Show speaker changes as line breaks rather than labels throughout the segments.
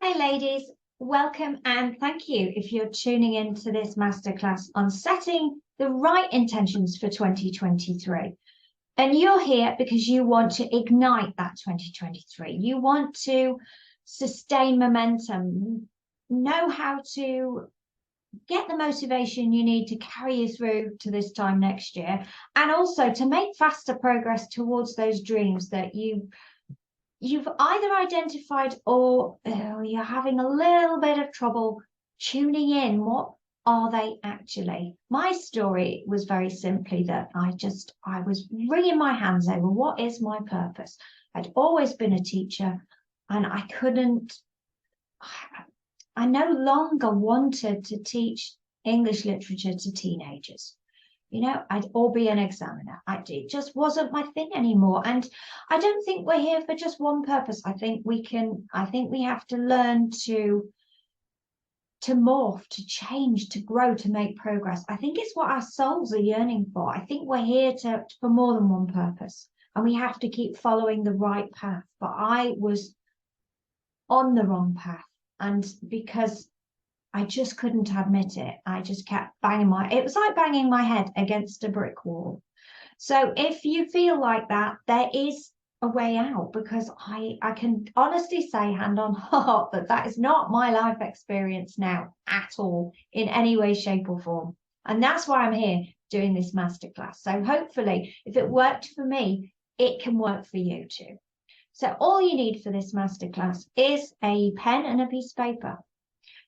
Hey ladies, welcome and thank you if you're tuning in to this masterclass on setting the right intentions for 2023. And you're here because you want to ignite that 2023. You want to sustain momentum, know how to get the motivation you need to carry you through to this time next year, and also to make faster progress towards those dreams that you've either identified or you're having a little bit of trouble tuning in. What are they actually? My story was very simply that I was wringing my hands over what is my purpose. I'd always been a teacher and I no longer wanted to teach English literature to teenagers. Or be an examiner. It just wasn't my thing anymore. And I don't think we're here for just one purpose. I think we have to learn to morph, to change, to grow, to make progress. I think it's what our souls are yearning for. I think we're here for more than one purpose. And we have to keep following the right path. But I was on the wrong path. And because I just couldn't admit it. I just kept it was like banging my head against a brick wall. So if you feel like that, there is a way out, because I can honestly say, hand on heart, that is not my life experience now at all, in any way, shape or form. And that's why I'm here doing this masterclass. So hopefully, if it worked for me, it can work for you too. So all you need for this masterclass is a pen and a piece of paper,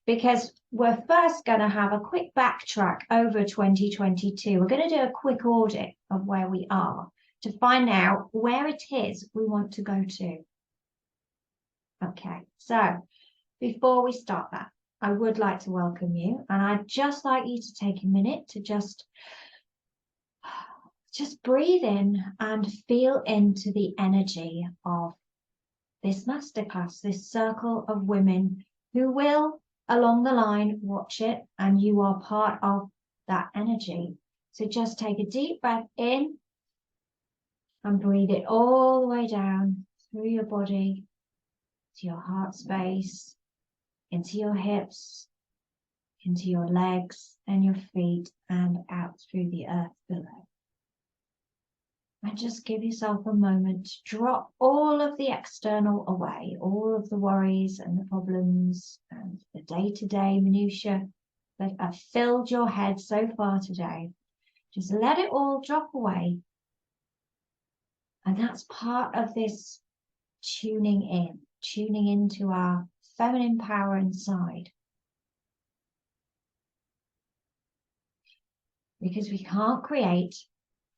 because we're first going to have a quick backtrack over 2022. We're going to do a quick audit of where we are to find out where it is we want to go to. Okay, so before we start that, I would like to welcome you, and I'd just like you to take a minute to just breathe in and feel into the energy of this masterclass, this circle of women who will along the line watch it, and you are part of that energy. So just take a deep breath in and breathe it all the way down through your body to your heart space, into your hips, into your legs and your feet, and out through the earth below. And just give yourself a moment to drop all of the external away, all of the worries and the problems and the day-to-day minutiae that have filled your head so far today. Just let it all drop away. And that's part of this tuning into our feminine power inside. Because we can't create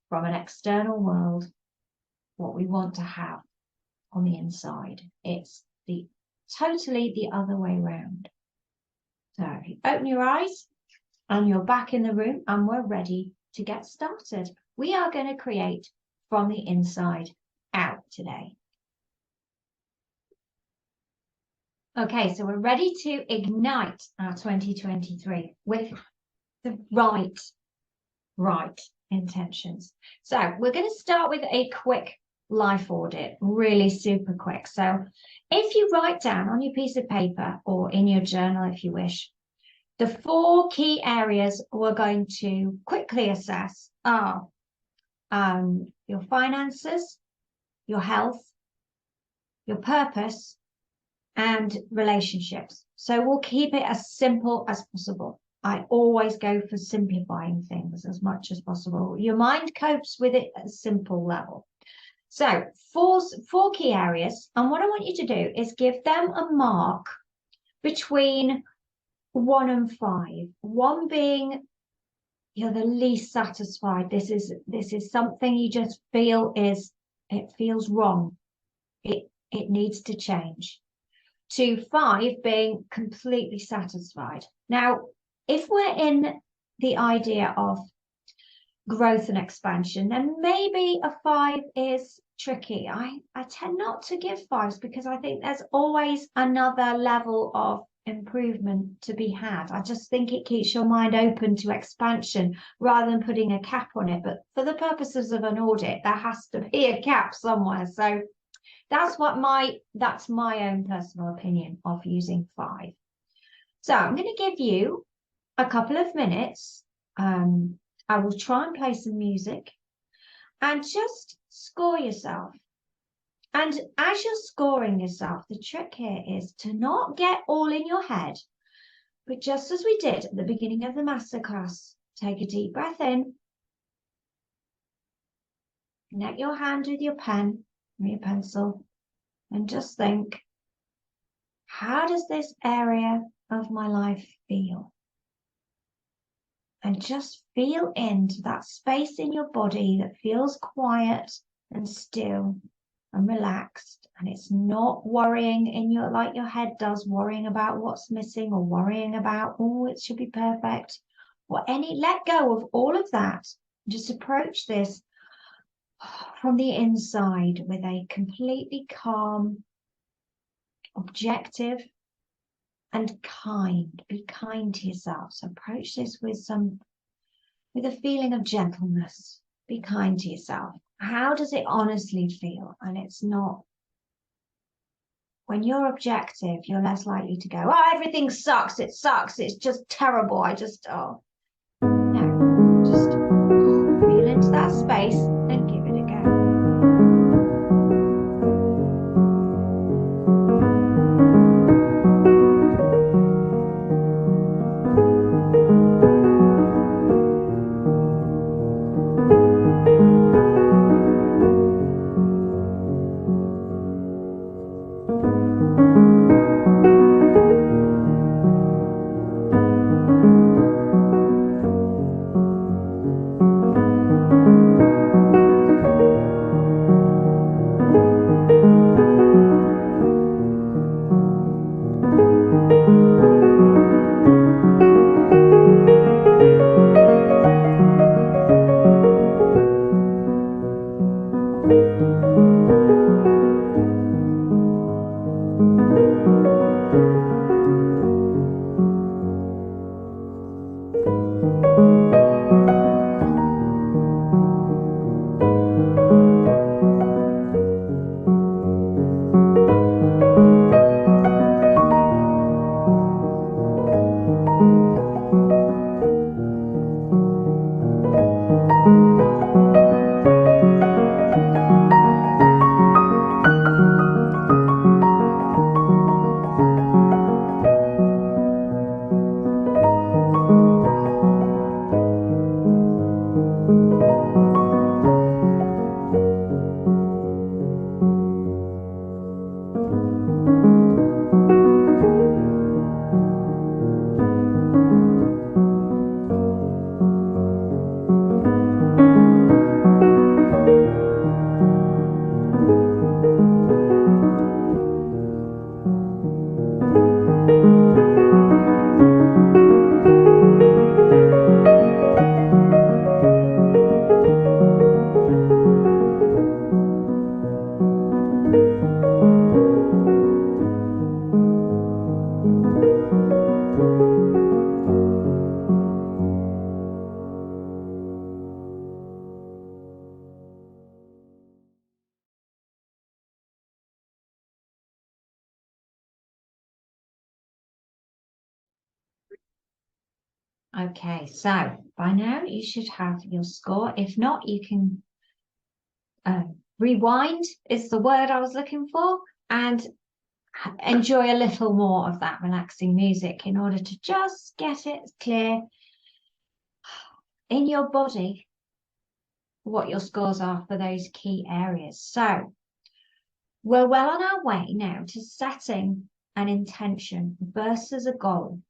from an external world what we want to have on the inside. It's totally the other way around. So if you open your eyes and you're back in the room, and we're ready to get started. We are going to create from the inside out today. Okay, so we're ready to ignite our 2023 with the right intentions. So we're going to start with a quick life audit, really super quick. So if you write down on your piece of paper or in your journal, if you wish, the 4 key areas we're going to quickly assess are your finances, your health, your purpose, and relationships. So we'll keep it as simple as possible. I always go for simplifying things as much as possible. Your mind copes with it at a simple level. So 4 key areas. And what I want you to do is give them a mark between 1 and 5. 1 being you're the least satisfied. This is something you just feel it feels wrong. It needs to change. To 5 being completely satisfied. Now, if we're in the idea of growth and expansion, then maybe a 5 is tricky. I tend not to give 5s because I think there's always another level of improvement to be had. I just think it keeps your mind open to expansion rather than putting a cap on it. But for the purposes of an audit, there has to be a cap somewhere. So That's my own personal opinion of using 5. So I'm going to give you a couple of minutes. I will try and play some music and just score yourself. And as you're scoring yourself, the trick here is to not get all in your head, but just as we did at the beginning of the masterclass, take a deep breath in, connect your hand with your pen or your pencil, and just think, how does this area of my life feel? And just feel into that space in your body that feels quiet and still and relaxed, and it's not worrying in your, like your head does, worrying about what's missing or worrying about, oh, it should be perfect, or let go of all of that. Just approach this from the inside with a completely calm, objective, and kind. Be kind to yourself. So approach this with a feeling of gentleness. Be kind to yourself. How does it honestly feel? And it's not, when you're objective, you're less likely to go, oh, everything sucks, it's just terrible, no, just feel into that space and give it a go. Okay, so by now you should have your score. If not, you can rewind is the word I was looking for, and enjoy a little more of that relaxing music in order to just get it clear in your body what your scores are for those key areas. So we're well on our way now to setting an intention versus a goal.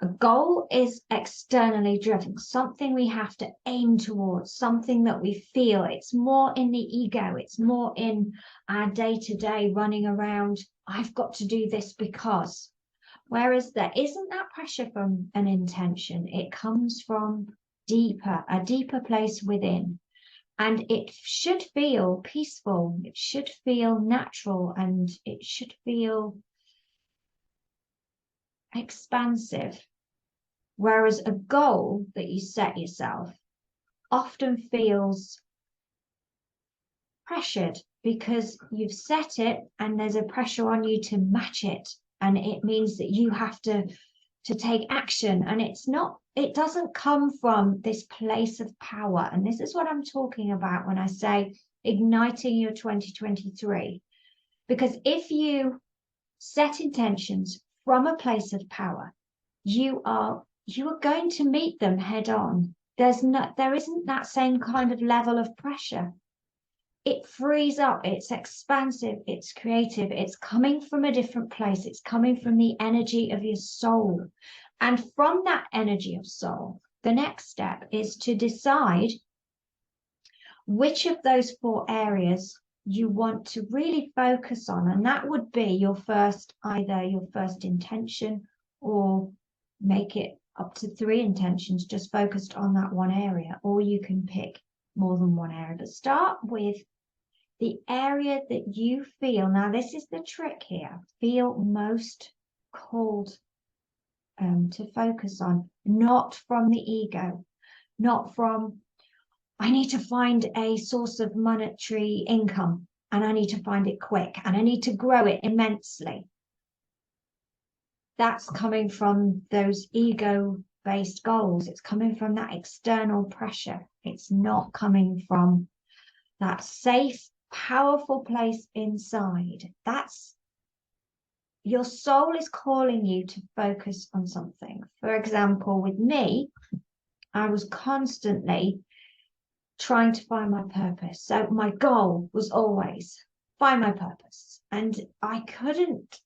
A goal is externally driven, something we have to aim towards, something that we feel. It's more in the ego. It's more in our day-to-day running around, I've got to do this because. Whereas there isn't that pressure from an intention. It comes from a deeper place within. And it should feel peaceful. It should feel natural, and it should feel expansive. Whereas a goal that you set yourself often feels pressured. because you've set it and there's a pressure on you to match it. And it means that you have to take action. And it doesn't come from this place of power. And this is what I'm talking about when I say igniting your 2023. Because if you set intentions from a place of power, you are going to meet them head on. There isn't that same kind of level of pressure. It frees up, it's expansive, it's creative, it's coming from a different place, it's coming from the energy of your soul. And from that energy of soul, the next step is to decide which of those 4 areas you want to really focus on. And that would be either your first intention, or make it up to 3 intentions just focused on that one area, or you can pick more than one area. But start with the area that you feel, now this is the trick here, feel most called to focus on, not from the ego, not from, I need to find a source of monetary income and I need to find it quick and I need to grow it immensely. That's coming from those ego-based goals. It's coming from that external pressure. It's not coming from that safe, powerful place inside. That's your soul is calling you to focus on something. For example, with me, I was constantly trying to find my purpose. So my goal was always find my purpose. And I couldn't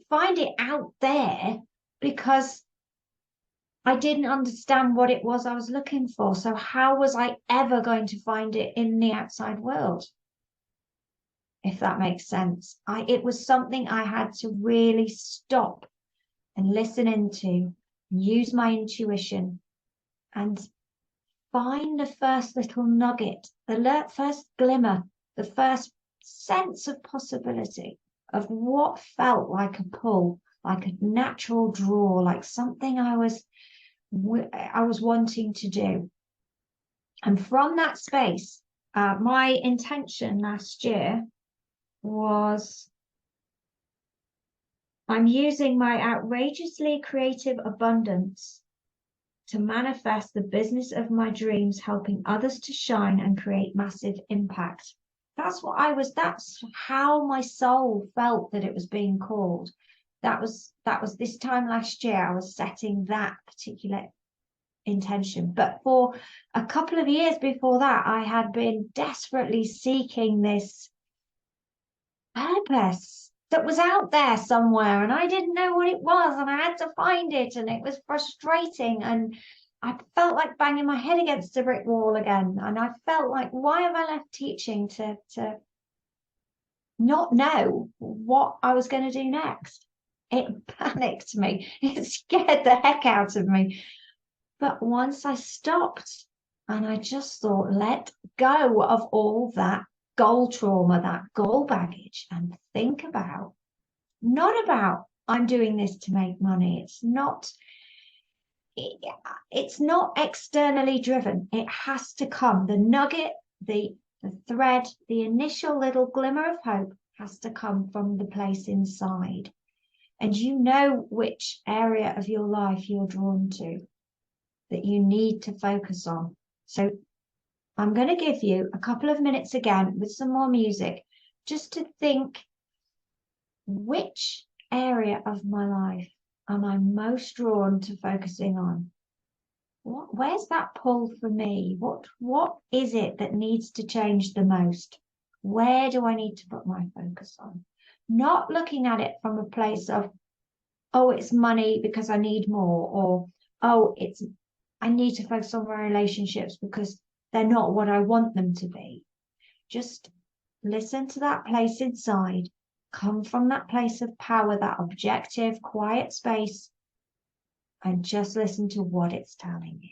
find it out there because I didn't understand what it was I was looking for. So how was I ever going to find it in the outside world? If that makes sense. It was something I had to really stop and listen into, use my intuition and find the first little nugget, the first glimmer, the first sense of possibility of what felt like a pull, like a natural draw, like something I was wanting to do. And from that space, my intention last year was, I'm using my outrageously creative abundance to manifest the business of my dreams, helping others to shine and create massive impact. That's how my soul felt that it was being called. That was this time last year, I was setting that particular intention. But for a couple of years before that, I had been desperately seeking this purpose that was out there somewhere, and I didn't know what it was, and I had to find it, and it was frustrating, and I felt like banging my head against a brick wall again. And I felt like, why have I left teaching to not know what I was going to do next? It panicked me. It scared the heck out of me. But once I stopped and I just thought, let go of all that goal trauma, that goal baggage, and think about, not about, I'm doing this to make money. It's not externally driven. It has to come. The nugget, the thread, the initial little glimmer of hope has to come from the place inside. And you know which area of your life you're drawn to, that you need to focus on. So I'm going to give you a couple of minutes again with some more music, just to think, which area of my life am I most drawn to focusing on? Where's that pull for me? What is it that needs to change the most? Where do I need to put my focus on? Not looking at it from a place of, oh, it's money because I need more, or, oh, I need to focus on my relationships because they're not what I want them to be. Just listen to that place inside, come from that place of power, that objective, quiet space, and just listen to what it's telling you.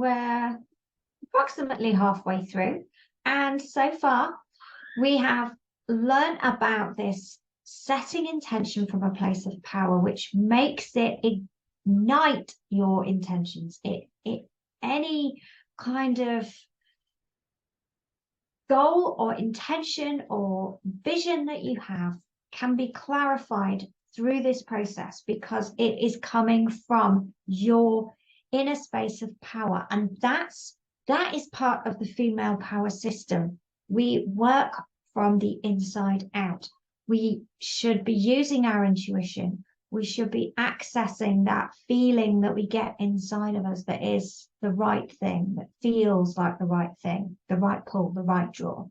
we're approximately halfway through. And so far, we have learned about this setting intention from a place of power, which makes it ignite your intentions. Any kind of goal or intention or vision that you have can be clarified through this process because it is coming from your inner space of power. And that is part of the female power system. We work from the inside out. We should be using our intuition. We should be accessing that feeling that we get inside of us that is the right thing, that feels like the right thing, the right pull, the right draw.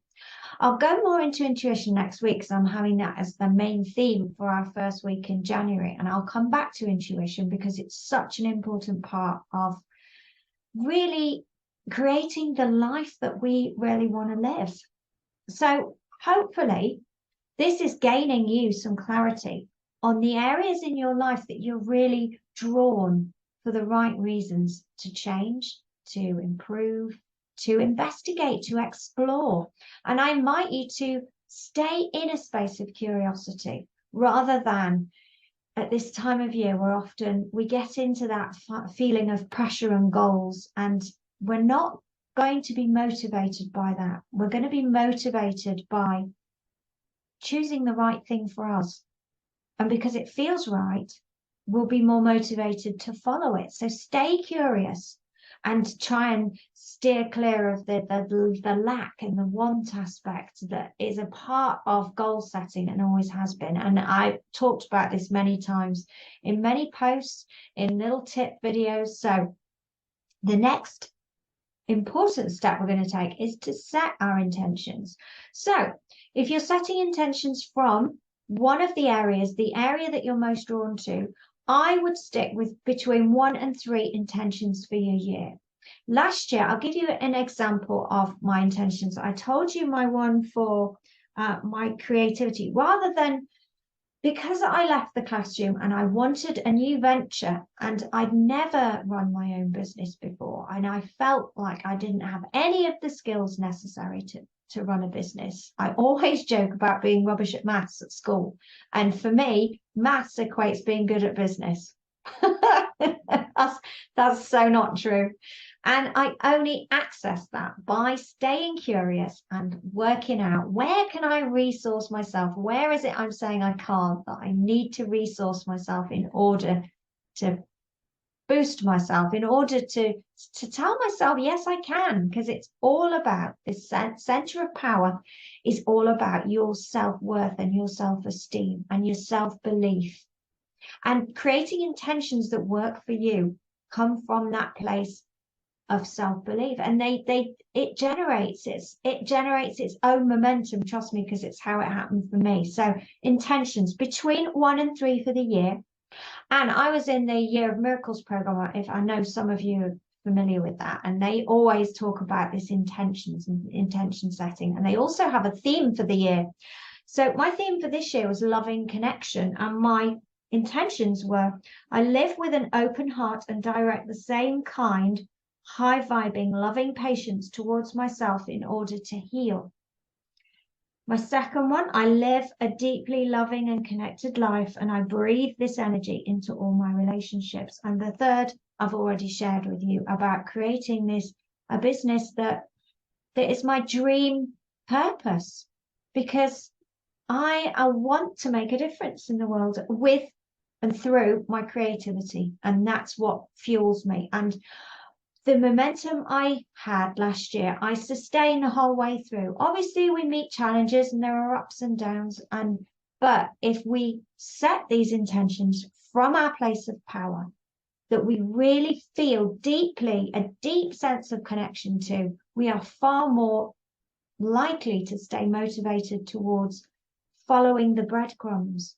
I'll go more into intuition next week because I'm having that as the main theme for our first week in January. And I'll come back to intuition because it's such an important part of really creating the life that we really want to live. So hopefully this is gaining you some clarity on the areas in your life that you're really drawn for the right reasons to change, to improve, to investigate, to explore. And I invite you to stay in a space of curiosity rather than at this time of year where often we get into that feeling of pressure and goals, and we're not going to be motivated by that. We're going to be motivated by choosing the right thing for us. And because it feels right, we'll be more motivated to follow it. So stay curious and try and steer clear of the lack and the want aspect that is a part of goal setting and always has been. And I've talked about this many times in many posts, in little tip videos. So the next important step we're going to take is to set our intentions. So if you're setting intentions from one of the areas, the area that you're most drawn to, I would stick with between 1 and 3 intentions for your year. Last year, I'll give you an example of my intentions. I told you my one for my creativity, rather than, because I left the classroom and I wanted a new venture and I'd never run my own business before. And I felt like I didn't have any of the skills necessary to run a business. I always joke about being rubbish at maths at school. And for me, maths equates being good at business. That's so not true. And I only access that by staying curious and working out, where can I resource myself? Where is it I'm saying I can't, that I need to resource myself in order to boost myself, in order to tell myself, yes, I can, because it's all about this center of power is all about your self-worth and your self-esteem and your self-belief. And creating intentions that work for you come from that place of self-belief, and it generates its own momentum, trust me, because it's how it happened for me. So intentions between 1 and 3 for the year. And I was in the Year of Miracles program, if I know some of you are familiar with that, and they always talk about this intentions and intention setting, and they also have a theme for the year. So my theme for this year was loving connection, and my intentions were, I live with an open heart and direct the same kind, high vibing, loving patience towards myself in order to heal. My second one, I live a deeply loving and connected life, and I breathe this energy into all my relationships. And the third, I've already shared with you about creating a business that is my dream purpose, because I want to make a difference in the world with and through my creativity. And that's what fuels me. And the momentum I had last year, I sustained the whole way through. Obviously, we meet challenges and there are ups and downs. But if we set these intentions from our place of power, that we really feel deeply, a deep sense of connection to, we are far more likely to stay motivated towards following the breadcrumbs.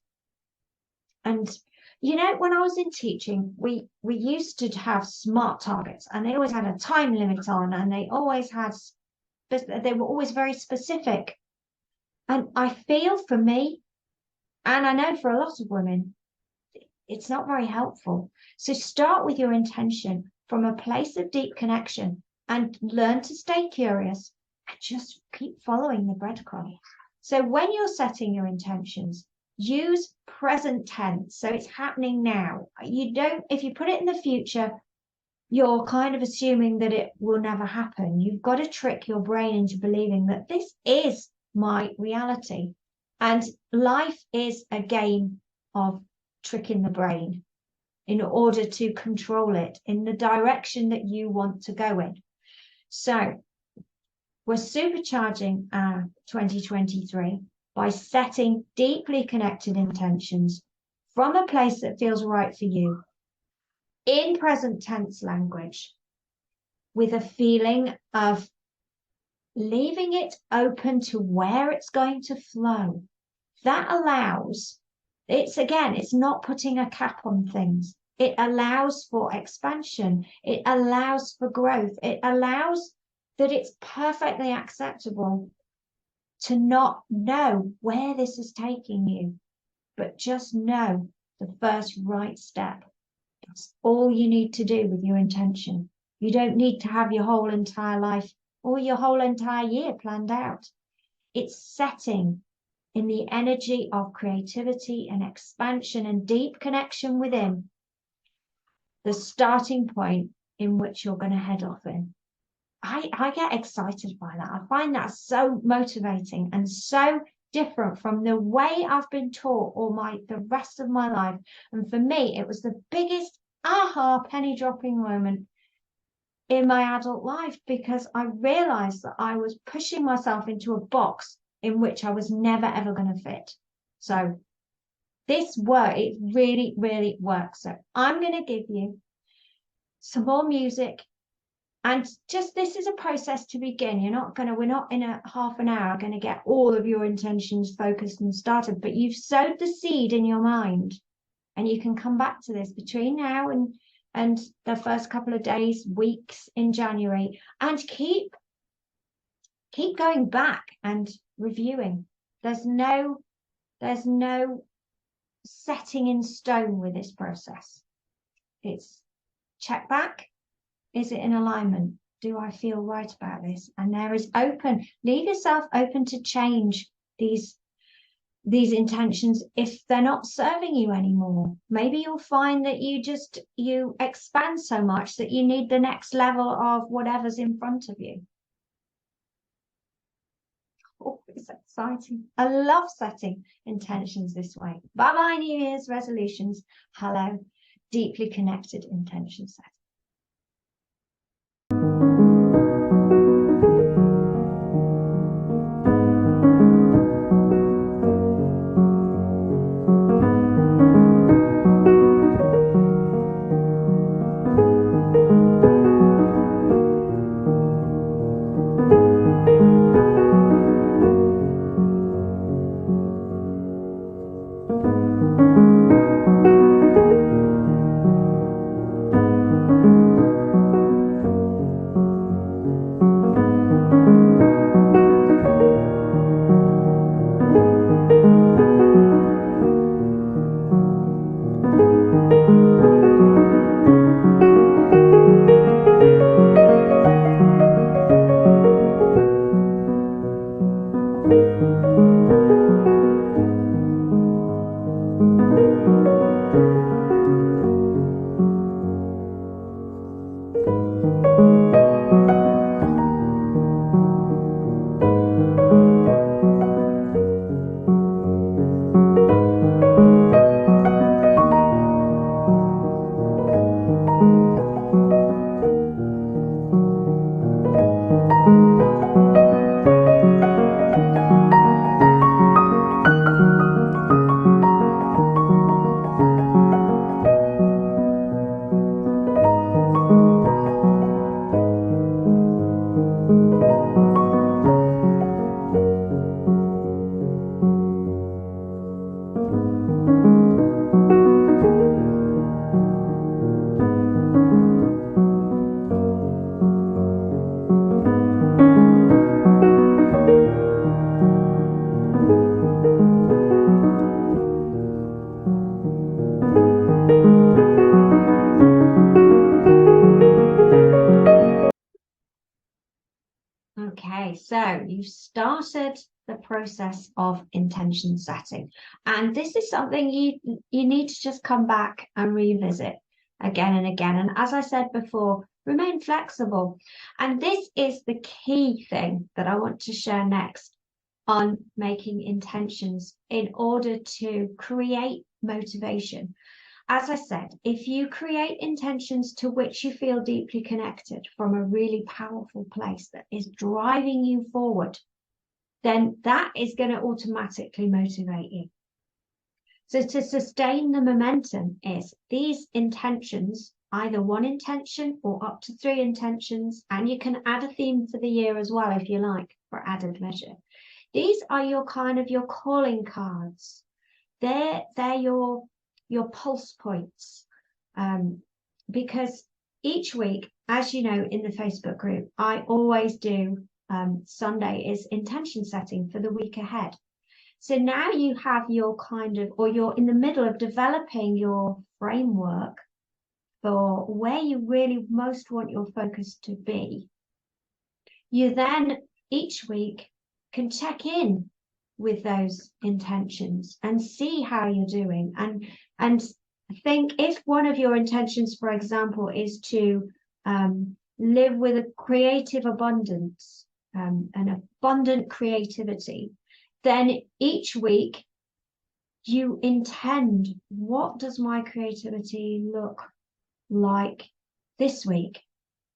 And you know, when I was in teaching, we used to have SMART targets, and they always had a time limit on, and they were always very specific. And I feel for me, and I know for a lot of women, it's not very helpful. So start with your intention. from a place of deep connection and learn to stay curious and just keep following the breadcrumb. So when you're setting your intentions, use present tense. So it's happening now. You don't, if you put it in the future, you're kind of assuming that it will never happen. You've got to trick your brain into believing that this is my reality. And life is a game of tricking the brain in order to control it in the direction that you want to go in. So we're supercharging our 2023 by setting deeply connected intentions from a place that feels right for you in present tense language, with a feeling of leaving it open to where it's going to flow. That allows, it's not putting a cap on things. It allows for expansion. It allows for growth. It allows that it's perfectly acceptable to not know where this is taking you, but just know the first right step. That's all you need to do with your intention. You don't need to have your whole entire life or your whole entire year planned out. It's setting in the energy of creativity and expansion and deep connection within the starting point in which you're going to head off in. I get excited by that. I find that so motivating and so different from the way I've been taught the rest of my life. And for me, it was the biggest aha penny dropping moment in my adult life, because I realized that I was pushing myself into a box in which I was never ever going to fit. So this work, it really, really works. So I'm going to give you some more music. And just, this is a process to begin. We're not in a half an hour going to get all of your intentions focused and started, but you've sowed the seed in your mind, and you can come back to this between now and the first couple of days, weeks in January, and keep going back and reviewing. There's no setting in stone with this process. It's check back. Is it in alignment? Do I feel right about this? And there is leave yourself open to change these intentions if they're not serving you anymore. Maybe you'll find that you expand so much that you need the next level of whatever's in front of you. Oh, it's exciting. I love setting intentions this way. Bye-bye, New Year's resolutions. Hello, deeply connected intention setting. Okay, so you started the process of intention setting, and this is something you need to just come back and revisit again and again. And as I said before, remain flexible. And this is the key thing that I want to share next on making intentions in order to create motivation. As I said, if you create intentions to which you feel deeply connected from a really powerful place that is driving you forward, then that is going to automatically motivate you. So to sustain the momentum is these intentions, either one intention or up to 3 intentions, and you can add a theme for the year as well if you like, for added measure. These are your kind of your calling cards. They're your pulse points, because each week, as you know, in the Facebook group, I always do Sunday is intention setting for the week ahead. So now you have your kind of, or you're in the middle of developing your framework for where you really most want your focus to be. You then each week can check in with those intentions and see how you're doing. And I think if one of your intentions, for example, is to live with a creative abundance, an abundant creativity, then each week you intend, what does my creativity look like this week?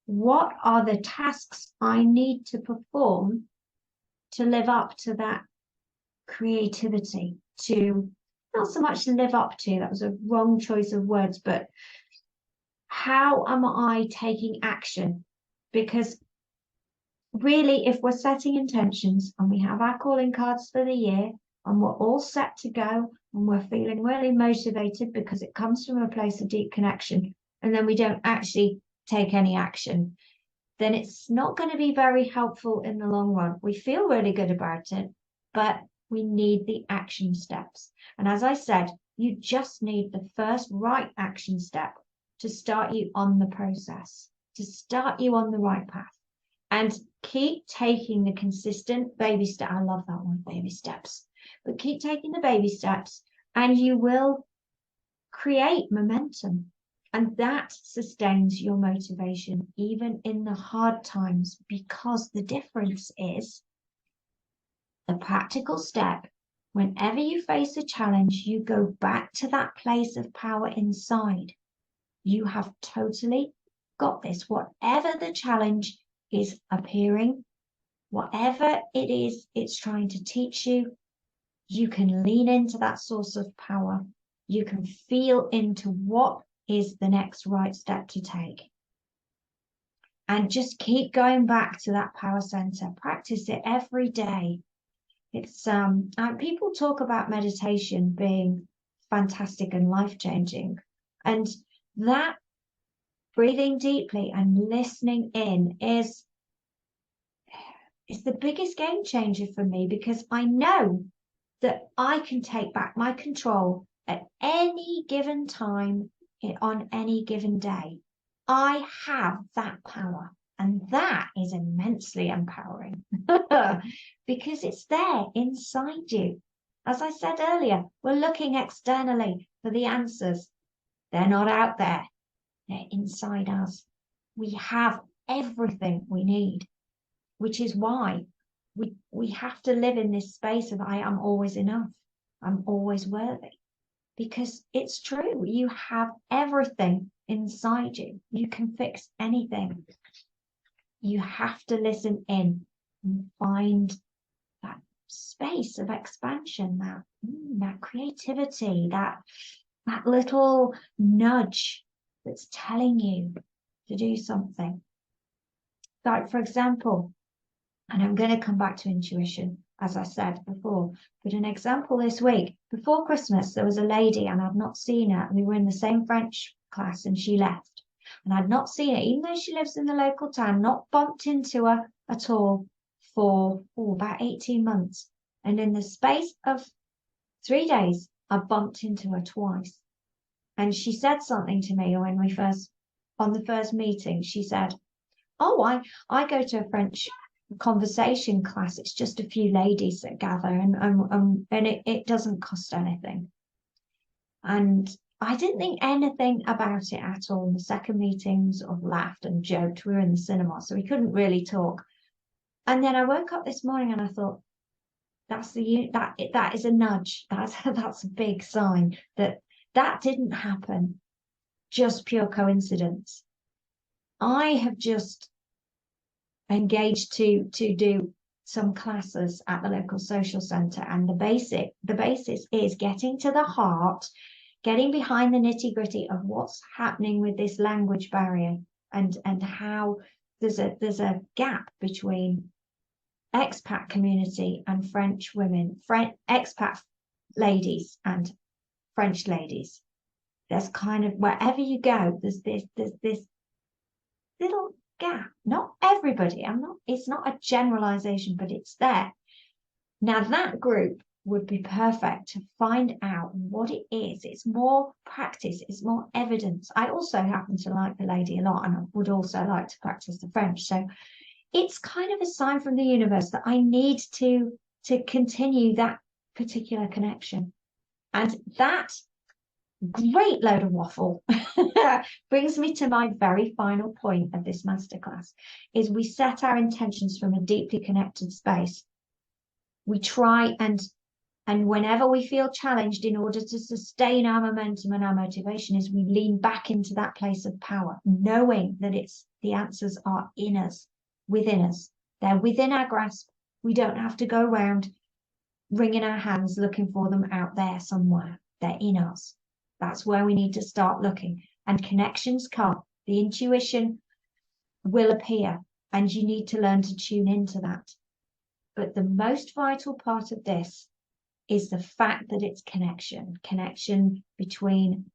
What are the tasks I need to perform to live up to that creativity, to not so much live up to, that was a wrong choice of words, but how am I taking action? Because really, if we're setting intentions and we have our calling cards for the year and we're all set to go and we're feeling really motivated because it comes from a place of deep connection, and then we don't actually take any action, then it's not going to be very helpful in the long run. We feel really good about it, but we need the action steps. And as I said, you just need the first right action step to start you on the process, to start you on the right path. And keep taking the consistent baby step. I love that one, baby steps. But keep taking the baby steps and you will create momentum. And that sustains your motivation even in the hard times, because the difference is the practical step. Whenever you face a challenge, you go back to that place of power inside. You have totally got this. Whatever the challenge is appearing, whatever it is it's trying to teach you, you can lean into that source of power. You can feel into what is the next right step to take. And just keep going back to that power center. Practice it every day. It's people talk about meditation being fantastic and life-changing. And that breathing deeply and listening in is the biggest game changer for me, because I know that I can take back my control at any given time on any given day. I have that power, and that is immensely empowering because it's there inside you. As I said earlier, we're looking externally for the answers. They're not out there. They're inside us. We have everything we need, which is why we have to live in this space of I am always enough. I'm always worthy. Because it's true. You have everything inside you. You can fix anything. You have to listen in and find that space of expansion, that creativity, that little nudge that's telling you to do something. Like, for example, and I'm going to come back to intuition, as I said before, but an example this week, before Christmas, there was a lady, and I'd not seen her. We were in the same French class and she left. And I'd not seen her, even though she lives in the local town, not bumped into her at all for about 18 months. And in the space of 3 days, I bumped into her twice. And she said something to me when on the first meeting. She said, oh, I go to a French conversation class, it's just a few ladies that gather, and it doesn't cost anything. And I didn't think anything about it at all. In the second meeting, sort of laughed and joked. We were in the cinema, so we couldn't really talk. And then I woke up this morning and I thought, that is a nudge. That's a big sign that didn't happen. Just pure coincidence. I have just engaged to do some classes at the local social centre, and the basis is getting to the heart, getting behind the nitty-gritty of what's happening with this language barrier, and how there's a gap between expat community and French women, expat ladies and French ladies. There's kind of, wherever you go, there's this little gap. Not everybody, it's not a generalization, but it's there. Now that group would be perfect to find out what it is. It's more practice, it's more evidence. I also happen to like the lady a lot, and I would also like to practice the French. So it's kind of a sign from the universe that I need to continue that particular connection. And that great load of waffle brings me to my very final point of this masterclass, is we set our intentions from a deeply connected space. We try and whenever we feel challenged, in order to sustain our momentum and our motivation, is we lean back into that place of power, knowing that the answers are in us, within us. They're within our grasp. We don't have to go around wringing our hands looking for them out there somewhere. They're in us. That's where we need to start looking. And connections come. The intuition will appear, and you need to learn to tune into that. But the most vital part of this is the fact that it's connection between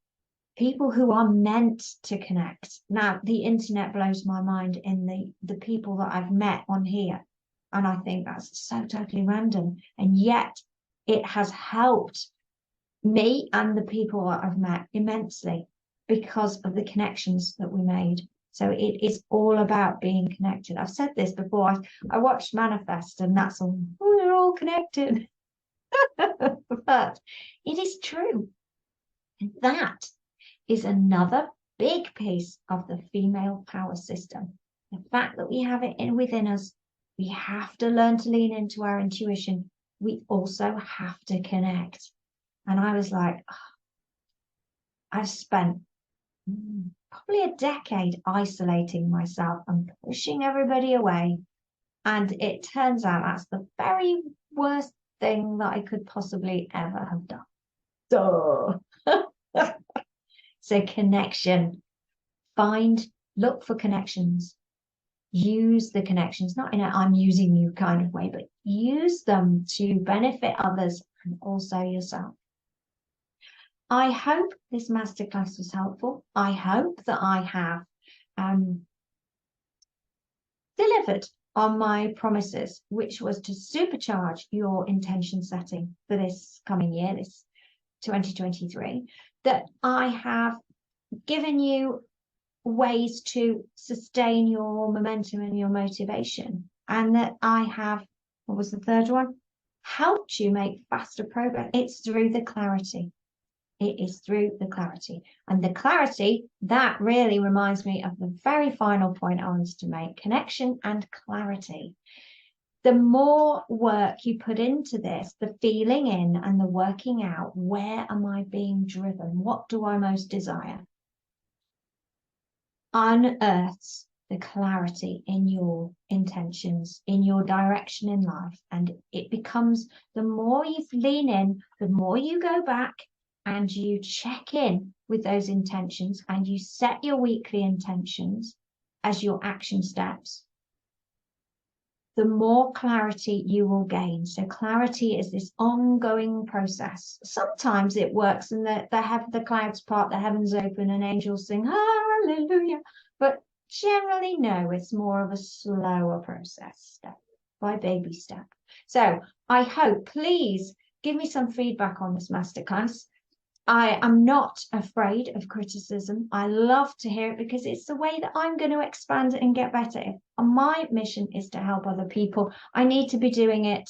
people who are meant to connect. Now, the internet blows my mind in the people that I've met on here. And I think that's so totally random. And yet it has helped me and the people that I've met immensely because of the connections that we made. So it is all about being connected. I've said this before. I watched Manifest, and that's all, we're all connected. But it is true. And that is another big piece of the female power system. The fact that we have it within us. We have to learn to lean into our intuition. We also have to connect. And I was like, oh, I've spent probably a decade isolating myself and pushing everybody away. And it turns out that's the very worst thing that I could possibly ever have done. So connection. Look for connections. Use the connections, not in a I'm using you kind of way, but use them to benefit others and also yourself. I hope this masterclass was helpful. I hope that I have delivered on my promises, which was to supercharge your intention setting for this coming year, this 2023, that I have given you ways to sustain your momentum and your motivation, and that I have, what was the third one? Helped you make faster progress. It's through the clarity. It is through the clarity. And the clarity, that really reminds me of the very final point I wanted to make, connection and clarity. The more work you put into this, the feeling in and the working out, where am I being driven? What do I most desire? Unearths the clarity in your intentions, in your direction in life. And it becomes, the more you lean in, the more you go back and you check in with those intentions, and you set your weekly intentions as your action steps, the more clarity you will gain. So clarity is this ongoing process. Sometimes it works and the clouds part, the heavens open, and angels sing hallelujah. But generally, no, it's more of a slower process, step by baby step. So I hope, please give me some feedback on this masterclass. I am not afraid of criticism. I love to hear it because it's the way that I'm going to expand it and get better. If my mission is to help other people, I need to be doing it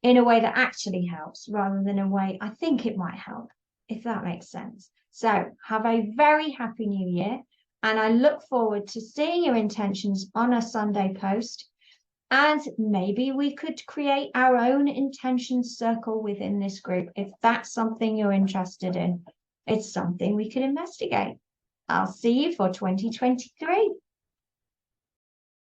in a way that actually helps rather than a way I think it might help, if that makes sense. So have a very happy new year. And I look forward to seeing your intentions on a Sunday post. And maybe we could create our own intentions circle within this group if that's something you're interested in. It's something we could investigate. I'll see you for 2023.